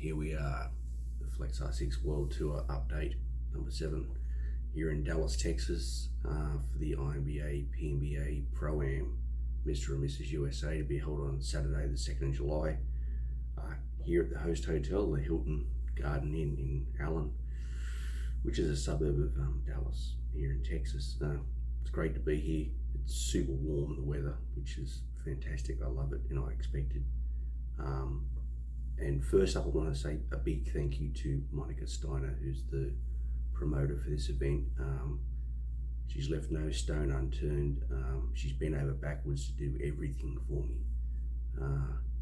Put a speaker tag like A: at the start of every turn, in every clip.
A: here we are, the Flex R6 World Tour update number 7 here in Dallas, Texas, for the INBA PNBA Pro-Am Mr. and Mrs. USA to be held on Saturday the 2nd of July here at the host hotel, the Hilton Garden Inn in Allen, which is a suburb of Dallas here in Texas. It's great to be here. It's super warm, the weather, which is fantastic. I love it, and I expected. And first up, I want to say a big thank you to Monica Steiner, who's the promoter for this event. She's left no stone unturned. She's bent over backwards to do everything for me,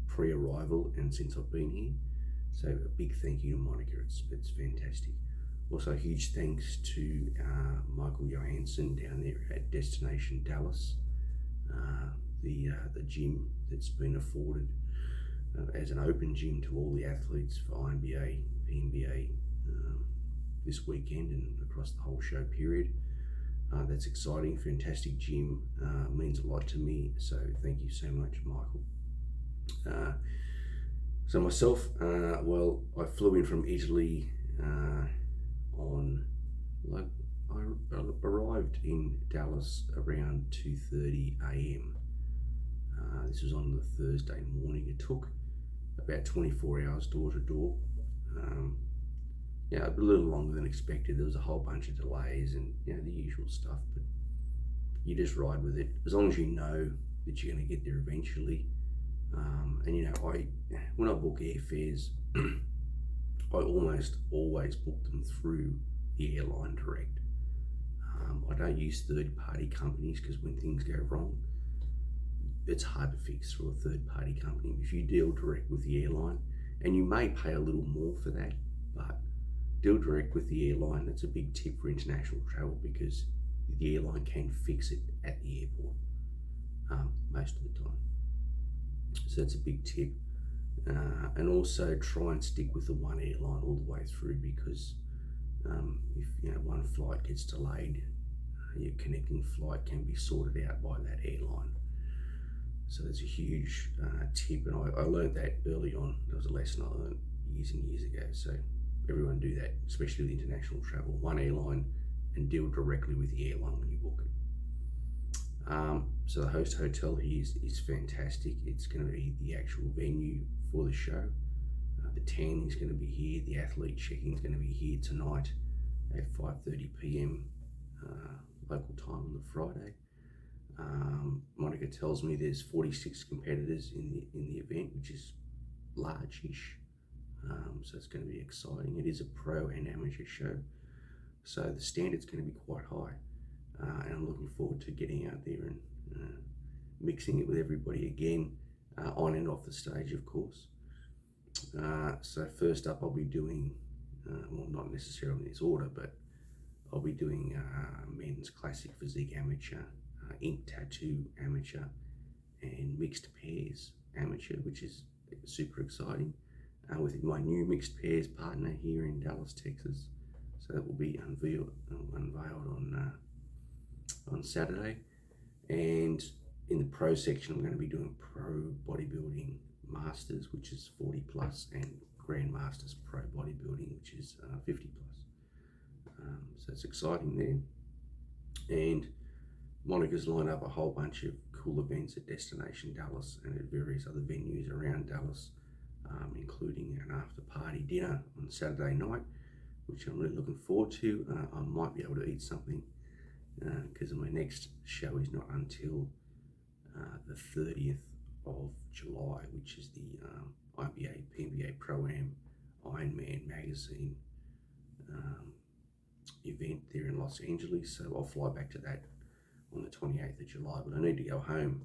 A: pre-arrival and since I've been here. So a big thank you to Monica. It's fantastic. Also, a huge thanks to Michael Johansson down there at Destination Dallas, the gym that's been afforded as an open gym to all the athletes for INBA, PNBA this weekend and across the whole show period. That's exciting, fantastic gym, means a lot to me, so thank you so much, Michael. So myself, well, I flew in from Italy I arrived in Dallas around 2:30 a.m. This was on the Thursday morning. It took about 24 hours door to door. Yeah, a little longer than expected. There was a whole bunch of delays and the usual stuff, but you just ride with it as long as you know that you're going to get there eventually. And when I book airfares, I almost always book them through the airline direct. I don't use third-party companies because when things go wrong, it's hard to fix through a third-party company. If you deal direct with the airline, and you may pay a little more for that, but deal direct with the airline. That's a big tip for international travel because the airline can fix it at the airport most of the time. So that's a big tip. And also try and stick with the one airline all the way through, because if one flight gets delayed, your connecting flight can be sorted out by that airline. So that's a huge tip, and I learned that early on. There was a lesson I learned years and years ago. So everyone do that, especially with international travel. One airline, and deal directly with the airline when you book it. So the host hotel here is fantastic. It's going to be the actual venue for the show. The tanning is going to be here. The athlete check-in is going to be here tonight at 5:30 p.m. Local time on the Friday. Monica tells me there's 46 competitors in the event, which is large-ish. So it's going to be exciting. It is a pro and amateur show, so the standard's going to be quite high. And I'm looking forward to getting out there and mixing it with everybody again, on and off the stage, of course. So first up, I'll be doing, well, not necessarily in this order, but I'll be doing men's classic physique amateur, ink tattoo amateur, and mixed pairs amateur, which is super exciting, with my new mixed pairs partner here in Dallas, Texas. So that will be unveiled on Saturday. And in the pro section, I'm going to be doing pro bodybuilding masters, which is 40 plus, and grandmasters pro bodybuilding, which is 50 plus. So it's exciting there. And Monica's lined up a whole bunch of cool events at Destination Dallas and at various other venues around Dallas, including an after party dinner on Saturday night, which I'm really looking forward to. I might be able to eat something because my next show is not until the 30th of July, which is the INBA PNBA Pro-Am Ironman magazine event there in Los Angeles. So I'll fly back to that on the 28th of July, but I need to go home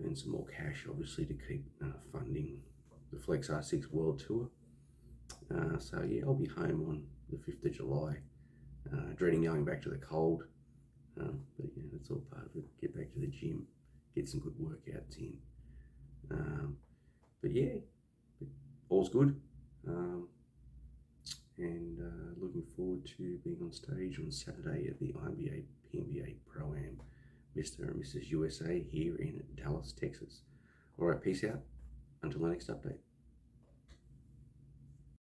A: and some more cash, obviously, to keep funding the Flex R6 World Tour. So yeah, I'll be home on the 5th of July, dreading going back to the cold, but yeah, that's all part of it. Get back to the gym, get some good workouts in. But yeah, all's good, and looking forward to being on stage on Saturday at the INBA PNBA Pro-Am Mr. and Mrs. USA here in Dallas, Texas. All right, peace out. Until the next update.